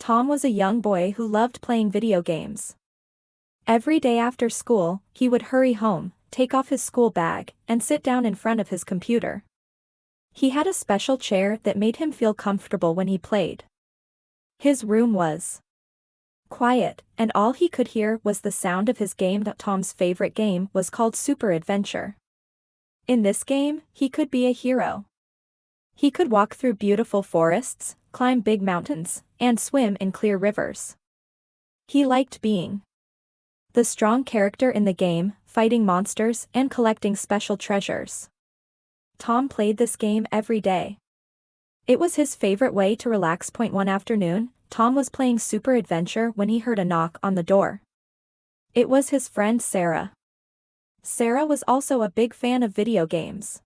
Tom was a young boy who loved playing video games. Every day after school, he would hurry home, take off his school bag, and sit down in front of his computer. He had a special chair that made him feel comfortable when he played. His room was quiet, and all he could hear was the sound of his game. Tom's favorite game was called Super Adventure. In this game, he could be a hero. He could walk through beautiful forests, climb big mountains, and swim in clear rivers. He liked being the strong character in the game, fighting monsters and collecting special treasures. Tom played this game every day. It was his favorite way to relax. One afternoon, Tom was playing Super Adventure when he heard a knock on the door. It was his friend Sarah. Sarah was also a big fan of video games.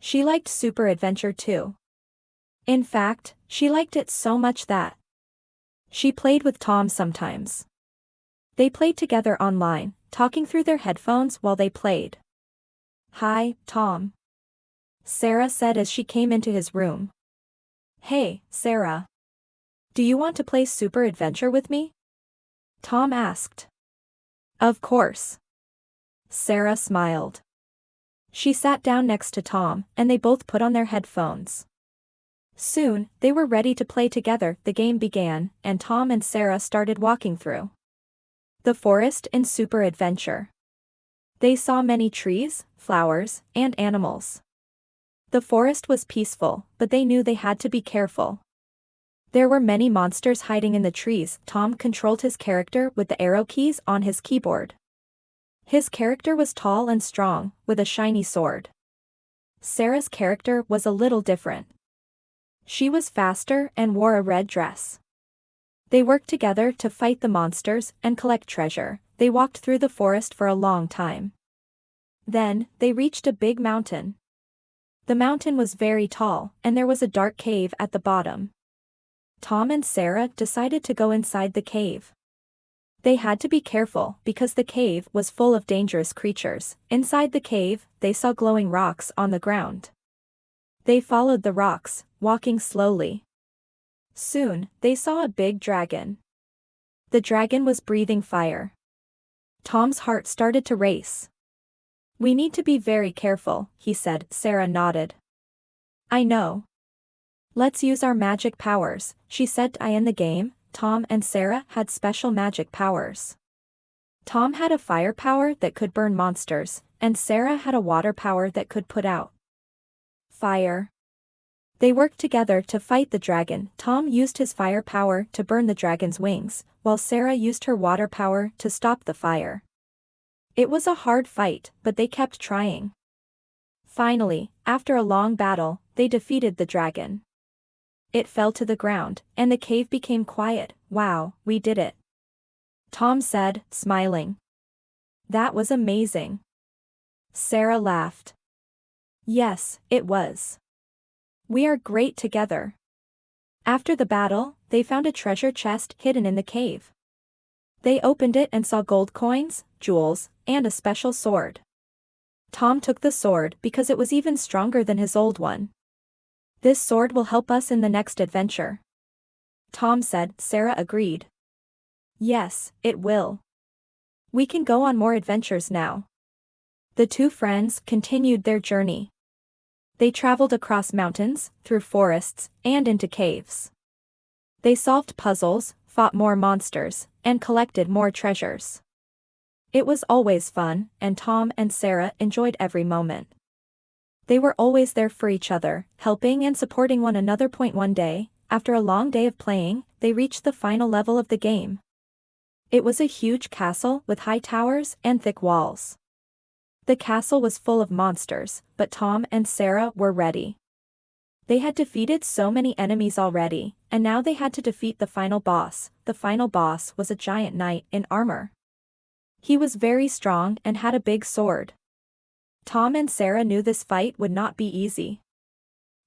She liked Super Adventure too. In fact, she liked it so much that she played with Tom sometimes. They played together online, talking through their headphones while they played. "Hi, Tom," Sarah said as she came into his room. "Hey, Sarah. Do you want to play Super Adventure with me?" Tom asked. "Of course." Sarah smiled. She sat down next to Tom, and they both put on their headphones. Soon, they were ready to play together. The game began, and Tom and Sarah started walking through the forest in Super Adventure. They saw many trees, flowers, and animals. The forest was peaceful, but they knew they had to be careful. There were many monsters hiding in the trees. Tom controlled his character with the arrow keys on his keyboard. His character was tall and strong, with a shiny sword. Sarah's character was a little different. She was faster and wore a red dress. They worked together to fight the monsters and collect treasure. They walked through the forest for a long time. Then, they reached a big mountain. The mountain was very tall, and there was a dark cave at the bottom. Tom and Sarah decided to go inside the cave. They had to be careful because the cave was full of dangerous creatures. Inside the cave, they saw glowing rocks on the ground. They followed the rocks, walking slowly. Soon, they saw a big dragon. The dragon was breathing fire. Tom's heart started to race. "We need to be very careful," he said. Sarah nodded. "I know. Let's use our magic powers," she said. In the game, Tom and Sarah had special magic powers. Tom had a fire power that could burn monsters, and Sarah had a water power that could put out fire. They worked together to fight the dragon. Tom used his fire power to burn the dragon's wings, while Sarah used her water power to stop the fire. It was a hard fight, but they kept trying. Finally, after a long battle, they defeated the dragon. It fell to the ground, and the cave became quiet. "Wow, we did it," Tom said, smiling. "That was amazing." Sarah laughed. "Yes, it was. We are great together." After the battle, they found a treasure chest hidden in the cave. They opened it and saw gold coins, jewels, and a special sword. Tom took the sword because it was even stronger than his old one. "This sword will help us in the next adventure," Tom said. Sarah agreed. "Yes, it will. We can go on more adventures now." The two friends continued their journey. They traveled across mountains, through forests, and into caves. They solved puzzles, fought more monsters, and collected more treasures. It was always fun, and Tom and Sarah enjoyed every moment. They were always there for each other, helping and supporting one another. One day, after a long day of playing, they reached the final level of the game. It was a huge castle with high towers and thick walls. The castle was full of monsters, but Tom and Sarah were ready. They had defeated so many enemies already, and now they had to defeat the final boss. The final boss was a giant knight in armor. He was very strong and had a big sword. Tom and Sarah knew this fight would not be easy.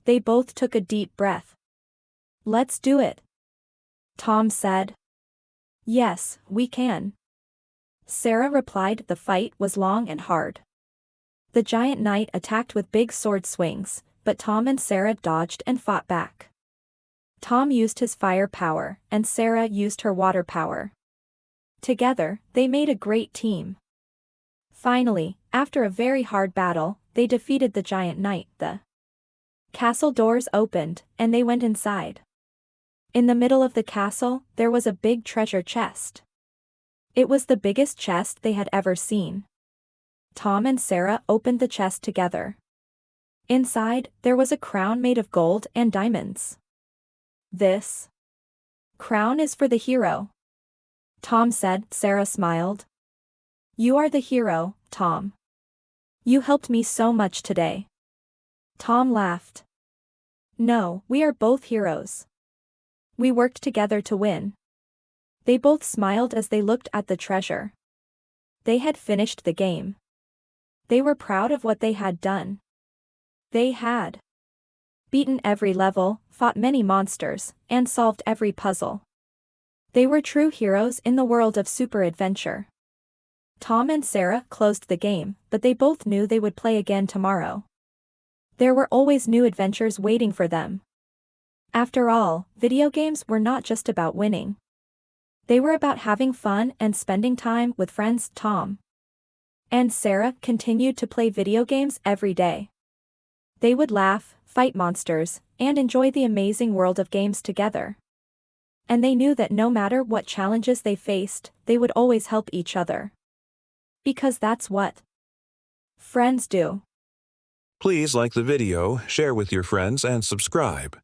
They both took a deep breath. "Let's do it," Tom said. "Yes, we can," Sarah replied. The fight was long and hard. The giant knight attacked with big sword swings, but Tom and Sarah dodged and fought back. Tom used his fire power, and Sarah used her water power. Together, they made a great team. Finally, after a very hard battle, they defeated the giant knight. The castle doors opened, and they went inside. In the middle of the castle, there was a big treasure chest. It was the biggest chest they had ever seen. Tom and Sarah opened the chest together. Inside, there was a crown made of gold and diamonds. This crown is for the hero, Tom said. Sarah smiled. You are the hero, Tom. You helped me so much today. Tom laughed. No, we are both heroes. We worked together to win. They both smiled as they looked at the treasure. They had finished the game. They were proud of what they had done. They had beaten every level, fought many monsters, and solved every puzzle. They were true heroes in the world of super adventure. Tom and Sarah closed the game, but they both knew they would play again tomorrow. There were always new adventures waiting for them. After all, video games were not just about winning. They were about having fun and spending time with friends. Tom and Sarah continued to play video games every day. They would laugh, fight monsters, and enjoy the amazing world of games together. And they knew that no matter what challenges they faced, they would always help each other. Because that's what friends do. Please like the video, share with your friends, and subscribe.